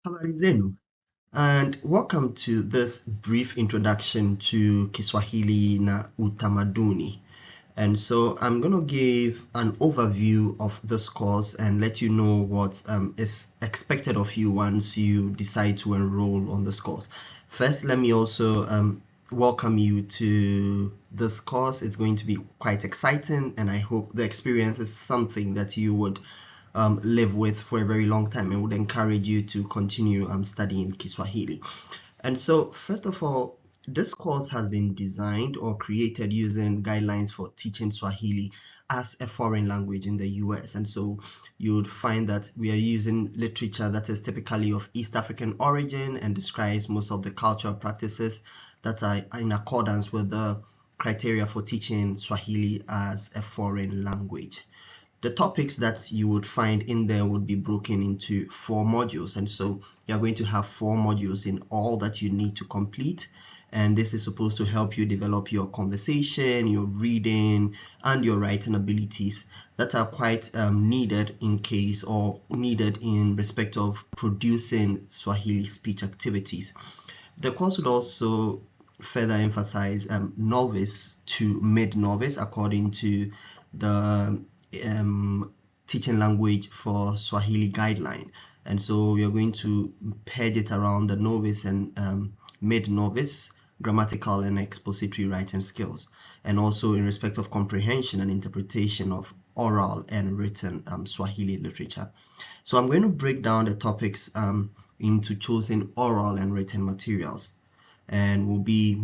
Habari zenu, and welcome to this brief introduction to Kiswahili na Utamaduni. And so I'm going to give an overview of this course and let you know what is expected of you once you decide to enroll on this course. First, let me also welcome you to this course. It's going to be quite exciting, and I hope the experience is something that you would live with for a very long time and would encourage you to continue studying Kiswahili. And so, first of all, this course has been designed or created using guidelines for teaching Swahili as a foreign language in the US. And so you would find that we are using literature that is typically of East African origin and describes most of the cultural practices that are in accordance with the criteria for teaching Swahili as a foreign language. The topics that you would find in there would be broken into 4 modules, and so you're going to have 4 modules in all that you need to complete, and this is supposed to help you develop your conversation, your reading, and your writing abilities that are quite needed in case or needed in respect of producing Swahili speech activities. The course would also further emphasize novice to mid-novice according to the teaching language for Swahili guideline. And so we are going to peg it around the novice and mid-novice grammatical and expository writing skills, and also in respect of comprehension and interpretation of oral and written Swahili literature. So I'm going to break down the topics into chosen oral and written materials, and will be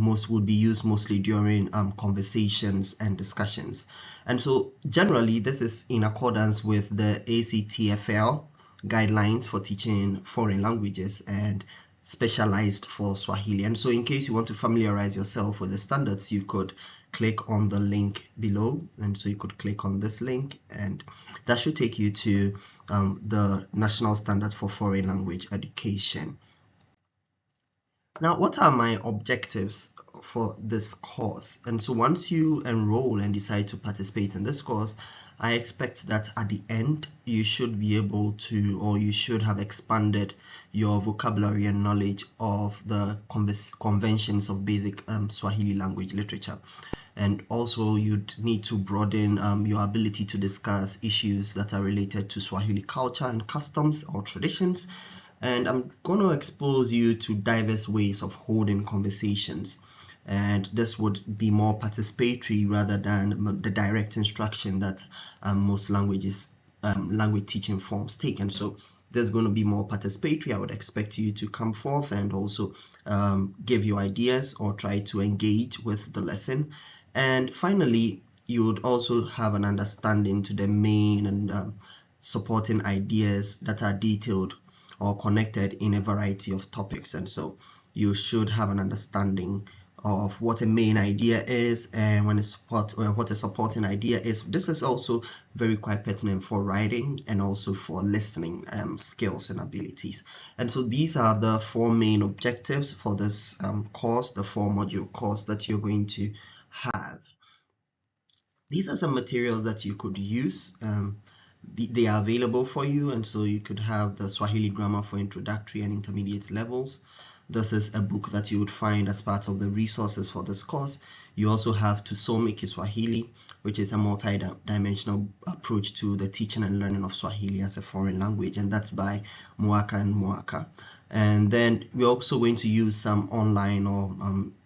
used mostly during conversations and discussions. And so generally this is in accordance with the ACTFL guidelines for teaching foreign languages and specialized for Swahili. And so in case you want to familiarize yourself with the standards, you could click on the link below, and so you could click on this link and that should take you to the National Standard for Foreign Language Education. Now, what are my objectives for this course? And so once you enroll and decide to participate in this course, I expect that at the end, you should be able to, or you should have expanded your vocabulary and knowledge of the conventions of basic Swahili language literature. And also you'd need to broaden your ability to discuss issues that are related to Swahili culture and customs or traditions. And I'm going to expose you to diverse ways of holding conversations. And this would be more participatory rather than the direct instruction that most language teaching forms take. And so there's going to be more participatory. I would expect you to come forth and also give your ideas or try to engage with the lesson. And finally, you would also have an understanding to the main and supporting ideas that are detailed or connected in a variety of topics. And so you should have an understanding of what a main idea is and what a supporting idea is. This is also very quite pertinent for writing and also for listening skills and abilities. And so these are the 4 main objectives for this course, the 4-module course that you're going to have. These are some materials that you could use. They are available for you, and so you could have the Swahili grammar for introductory and intermediate levels. This is a book that you would find as part of the resources for this course. You also have Tusome Kiswahili, which is a multi-dimensional approach to the teaching and learning of Swahili as a foreign language, and that's by Mwaka and Mwaka. And then we're also going to use some online or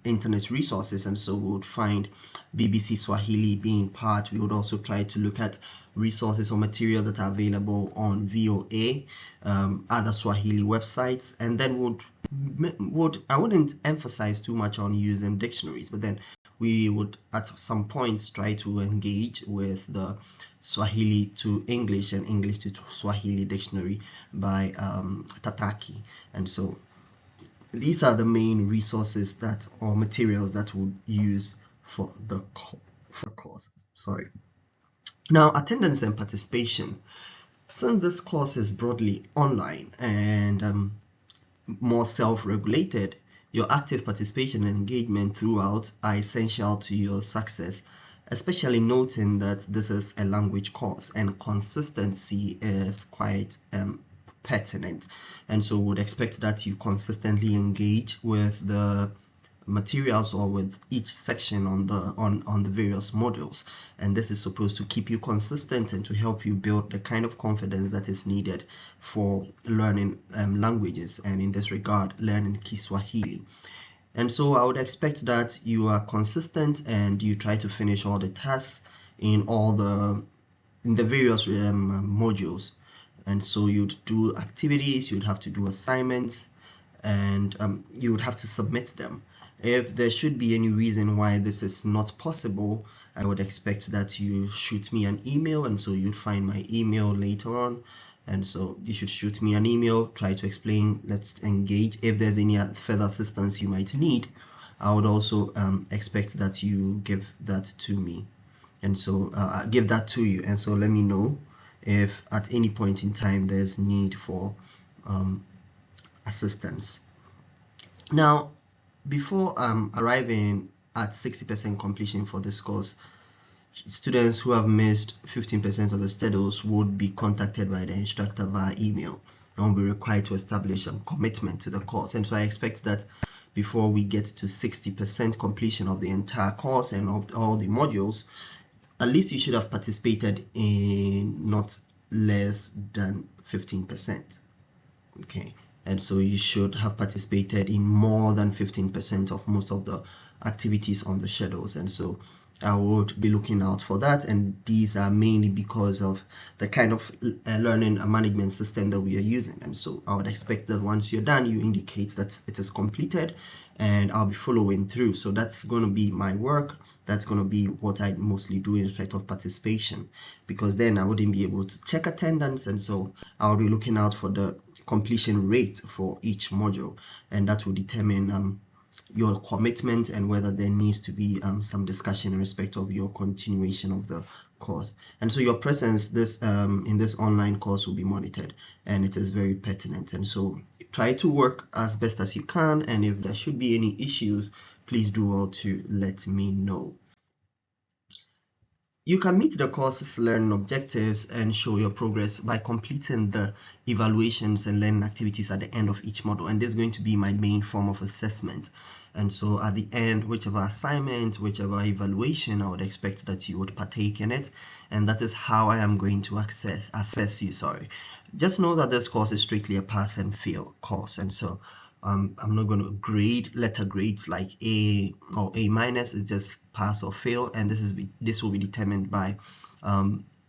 internet resources, and so we would find BBC Swahili being part. We would also try to look at resources or material that are available on VOA, other Swahili websites, and then I wouldn't emphasize too much on using dictionaries, but then we would at some points try to engage with the Swahili to English and English to Swahili dictionary by Tataki. And so these are the main resources or materials that we'll use for the course. Now, attendance and participation. Since this course is broadly online and more self-regulated, your active participation and engagement throughout are essential to your success, especially noting that this is a language course and consistency is quite pertinent, and so would expect that you consistently engage with the materials or with each section on the various modules, and this is supposed to keep you consistent and to help you build the kind of confidence that is needed for learning languages, and in this regard learning Kiswahili. And so I would expect that you are consistent and you try to finish all the tasks in the various modules. And so you'd do activities, you'd have to do assignments, and you would have to submit them. If there should be any reason why this is not possible, I would expect that you shoot me an email, and so you'd find my email later on. And so you should shoot me an email, try to explain, let's engage. If there's any further assistance you might need, I would also expect that you give that to me. And so give that to you. And so let me know if at any point in time there's need for assistance. Now, before arriving at 60% completion for this course, students who have missed 15% of the schedules would be contacted by the instructor via email and will be required to establish some commitment to the course. And so I expect that before we get to 60% completion of the entire course and of all the modules, at least you should have participated in not less than 15%. Okay. And so you should have participated in more than 15% of most of the activities on the schedules. And so I would be looking out for that. And these are mainly because of the kind of learning management system that we are using. And so I would expect that once you're done, you indicate that it is completed, and I'll be following through. So that's going to be my work. That's going to be what I mostly do in respect of participation, because then I wouldn't be able to check attendance. And so I'll be looking out for the completion rate for each module, and that will determine your commitment and whether there needs to be some discussion in respect of your continuation of the course. And so your presence in this online course will be monitored, and it is very pertinent. And so try to work as best as you can, and if there should be any issues, please do well to let me know. You can meet the course's learning objectives and show your progress by completing the evaluations and learning activities at the end of each module. And this is going to be my main form of assessment. And so at the end, whichever assignment, whichever evaluation, I would expect that you would partake in it. And that is how I am going to assess you. Just know that this course is strictly a pass and fail course. And so I'm not going to grade letter grades like A or A minus. It's just pass or fail, and this will be determined by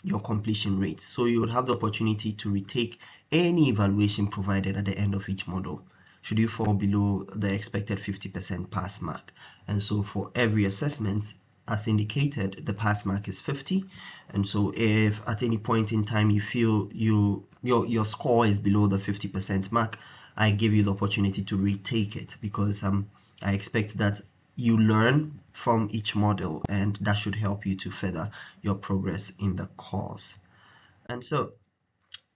your completion rate. So you would have the opportunity to retake any evaluation provided at the end of each module should you fall below the expected 50% pass mark. And so for every assessment, as indicated, the pass mark is 50. And so if at any point in time you feel your score is below the 50% mark, I give you the opportunity to retake it, because I expect that you learn from each module, and that should help you to further your progress in the course. And so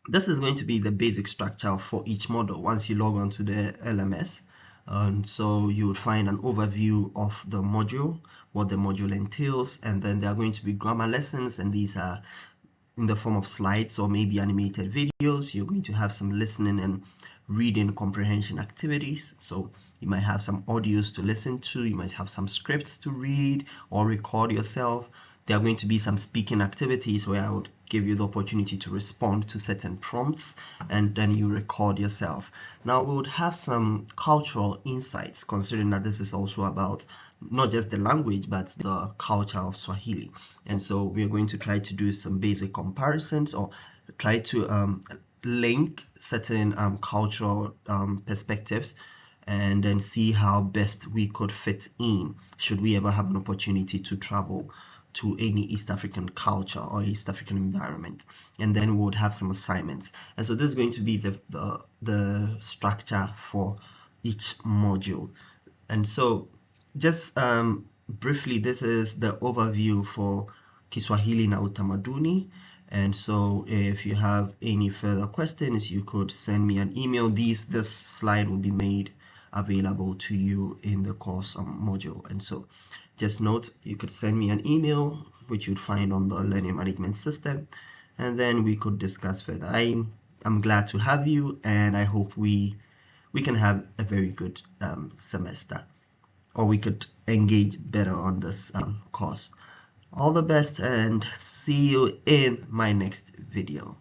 this is going to be the basic structure for each module once you log on to the LMS. And so you would find an overview of the module, what the module entails, and then there are going to be grammar lessons, and these are in the form of slides or maybe animated videos. You're going to have some listening and reading comprehension activities. So you might have some audios to listen to, you might have some scripts to read or record yourself. There are going to be some speaking activities where I would give you the opportunity to respond to certain prompts, and then you record yourself. Now we would have some cultural insights, considering that this is also about not just the language but the culture of Swahili. And so we are going to try to do some basic comparisons, or try to link certain cultural perspectives, and then see how best we could fit in should we ever have an opportunity to travel to any East African culture or East African environment. And then we would have some assignments. And so this is going to be the structure for each module. And so just briefly, this is the overview for Kiswahili na Utamaduni. And so if you have any further questions, you could send me an email. This slide will be made available to you in the course module. And so just note, you could send me an email, which you'd find on the learning management system, and then we could discuss further. I I'm glad to have you, and I hope we can have a very good semester, or we could engage better on this course. All the best, and see you in my next video.